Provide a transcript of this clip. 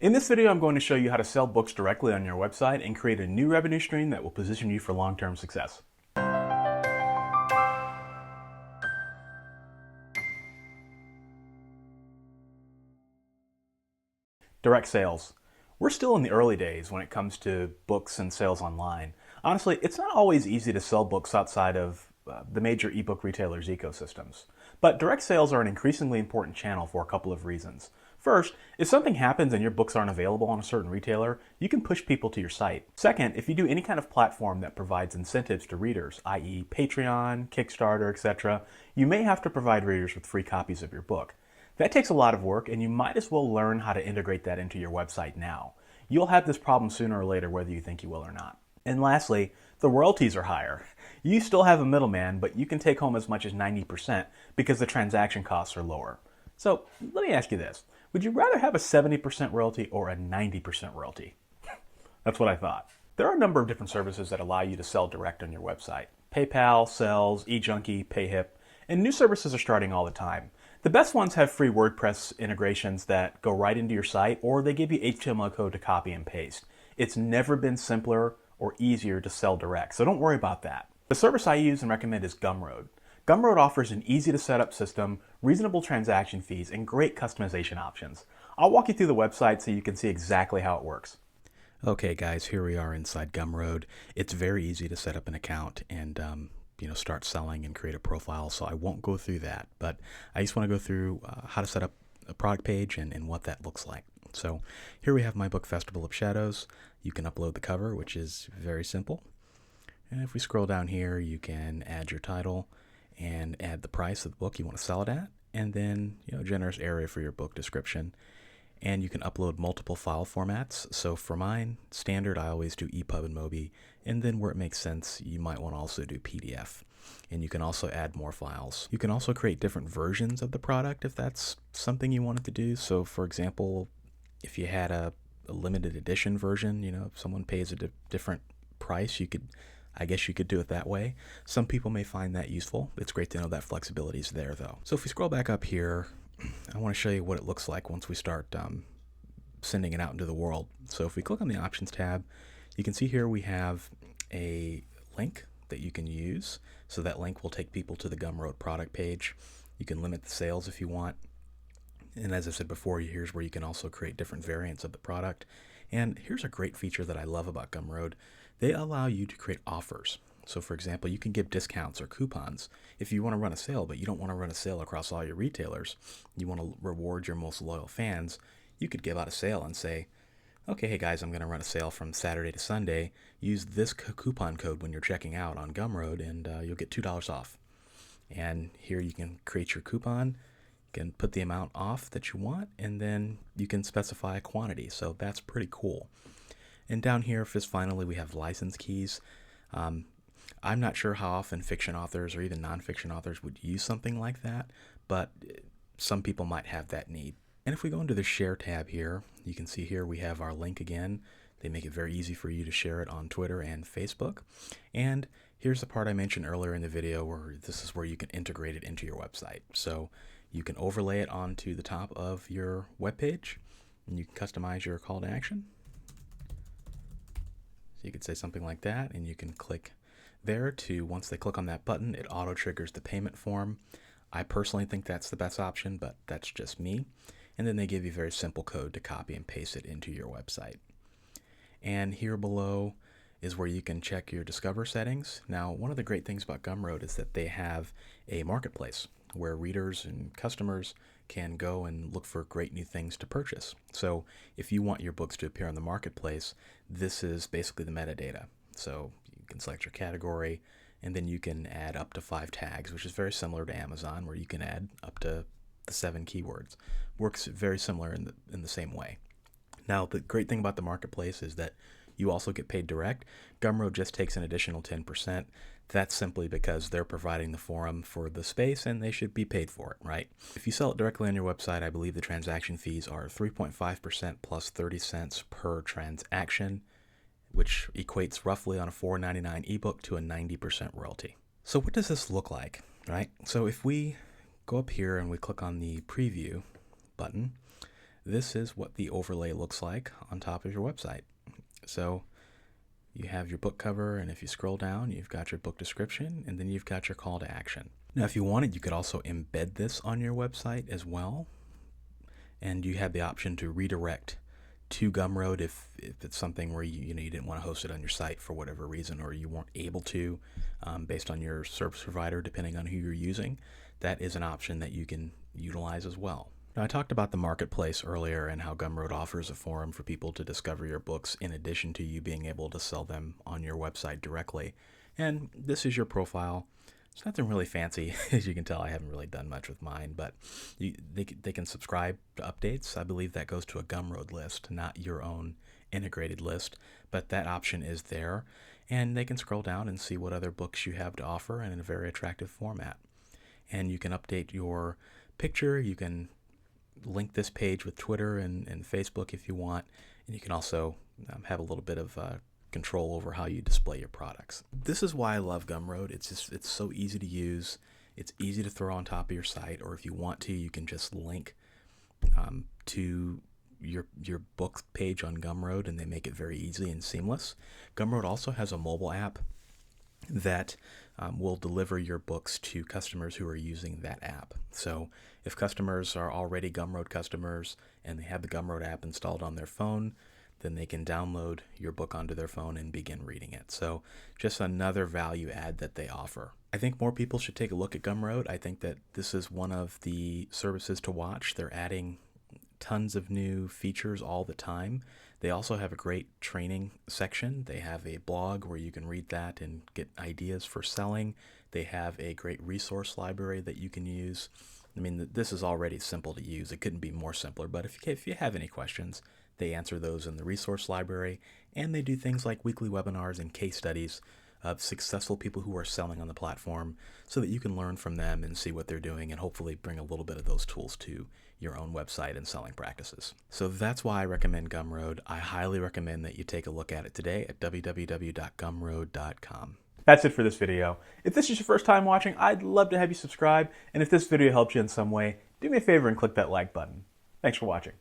In this video, I'm going to show you how to sell books directly on your website and create a new revenue stream that will position you for long-term success. Direct sales. We're still in the early days when it comes to books and sales online. Honestly, it's not always easy to sell books outside of the major ebook retailers' ecosystems. But direct sales are an increasingly important channel for a couple of reasons. First, if something happens and your books aren't available on a certain retailer, you can push people to your site. Second, if you do any kind of platform that provides incentives to readers, i.e. Patreon, Kickstarter, etc., you may have to provide readers with free copies of your book. That takes a lot of work, and you might as well learn how to integrate that into your website now. You'll have this problem sooner or later whether you think you will or not. And lastly, the royalties are higher. You still have a middleman, but you can take home as much as 90% because the transaction costs are lower. So let me ask you this. Would you rather have a 70% royalty or a 90% royalty? That's what I thought. There are a number of different services that allow you to sell direct on your website. PayPal, Sells, eJunkie, PayHip, and new services are starting all the time. The best ones have free WordPress integrations that go right into your site, or they give you HTML code to copy and paste. It's never been simpler or easier to sell direct, so don't worry about that. The service I use and recommend is Gumroad. Gumroad offers an easy to set up system, reasonable transaction fees, and great customization options. I'll walk you through the website so you can see exactly how it works. Okay guys, here we are inside Gumroad. It's very easy to set up an account and start selling and create a profile, so I won't go through that, but I just want to go through how to set up a product page and what that looks like. So here we have my book Festival of Shadows. You can upload the cover, which is very simple. And if we scroll down here, you can add your title and add the price of the book you want to sell it at, and then a generous area for your book description. And you can upload multiple file formats. So for mine, standard, I always do EPUB and MOBI, and then where it makes sense, you might want to also do PDF. And you can also add more files. You can also create different versions of the product if that's something you wanted to do. So for example, if you had a limited edition version, if someone pays a different price, I guess you could do it that way. Some people may find that useful. It's great to know that flexibility is there though. So if we scroll back up here, I want to show you what it looks like once we start sending it out into the world. So if we click on the Options tab, you can see here we have a link that you can use. So that link will take people to the Gumroad product page. You can limit the sales if you want. And as I said before, here's where you can also create different variants of the product. And here's a great feature that I love about Gumroad. They allow you to create offers. So for example, you can give discounts or coupons. If you want to run a sale, but you don't want to run a sale across all your retailers, you want to reward your most loyal fans, you could give out a sale and say, okay, hey guys, I'm going to run a sale from Saturday to Sunday. Use this coupon code when you're checking out on Gumroad and you'll get $2 off. And here you can create your coupon, you can put the amount off that you want, and then you can specify a quantity. So that's pretty cool. And down here, just finally, we have license keys. I'm not sure how often fiction authors or even nonfiction authors would use something like that, but some people might have that need. And if we go into the Share tab here, you can see here we have our link again. They make it very easy for you to share it on Twitter and Facebook. And here's the part I mentioned earlier in the video where this is where you can integrate it into your website. So you can overlay it onto the top of your web page, and you can customize your call to action. So you could say something like that, and you can click there to, once they click on that button, it auto triggers the payment form. I personally think that's the best option, but that's just me. And then they give you a very simple code to copy and paste it into your website. And here below is where you can check your Discover settings. Now, one of the great things about Gumroad is that they have a marketplace where readers and customers can go and look for great new things to purchase. So if you want your books to appear on the marketplace, this is basically the metadata. So you can select your category, and then you can add up to 5 tags, which is very similar to Amazon, where you can add up to the 7 keywords. Works very similar in the same way. Now, the great thing about the marketplace is that you also get paid direct. Gumroad just takes an additional 10%. That's simply because they're providing the forum for the space and they should be paid for it, right? If you sell it directly on your website, I believe the transaction fees are 3.5% plus 30 cents per transaction, which equates roughly on a $4.99 ebook to a 90% royalty. So what does this look like, right? So if we go up here and we click on the preview button, this is what the overlay looks like on top of your website. So you have your book cover, and if you scroll down, you've got your book description, and then you've got your call to action. Now, if you wanted, you could also embed this on your website as well, and you have the option to redirect to Gumroad if it's something where you didn't want to host it on your site for whatever reason, or you weren't able to based on your service provider, depending on who you're using. That is an option that you can utilize as well. Now, I talked about the marketplace earlier and how Gumroad offers a forum for people to discover your books in addition to you being able to sell them on your website directly. And this is your profile. It's nothing really fancy. As you can tell, I haven't really done much with mine, but they can subscribe to updates. I believe that goes to a Gumroad list, not your own integrated list, but that option is there, and they can scroll down and see what other books you have to offer in a very attractive format. And you can update your picture. You can link this page with Twitter and Facebook if you want, and you can also have a little bit of control over how you display your products. This is why I love Gumroad. It's so easy to use. It's easy to throw on top of your site, or if you want to, you can just link to your book page on Gumroad, and they make it very easy and seamless. Gumroad also has a mobile app that will deliver your books to customers who are using that app. So if customers are already Gumroad customers and they have the Gumroad app installed on their phone, then they can download your book onto their phone and begin reading it. So just another value add that they offer. I think more people should take a look at Gumroad. I think that this is one of the services to watch. They're adding tons of new features all the time. They also have a great training section. They have a blog where you can read that and get ideas for selling. They have a great resource library that you can use. I mean, this is already simple to use. It couldn't be more simpler, but if you have any questions, they answer those in the resource library, and they do things like weekly webinars and case studies of successful people who are selling on the platform so that you can learn from them and see what they're doing and hopefully bring a little bit of those tools to your own website and selling practices. So that's why I recommend Gumroad. I highly recommend that you take a look at it today at www.gumroad.com. That's it for this video. If this is your first time watching, I'd love to have you subscribe, and if this video helped you in some way, do me a favor and click that like button. Thanks for watching.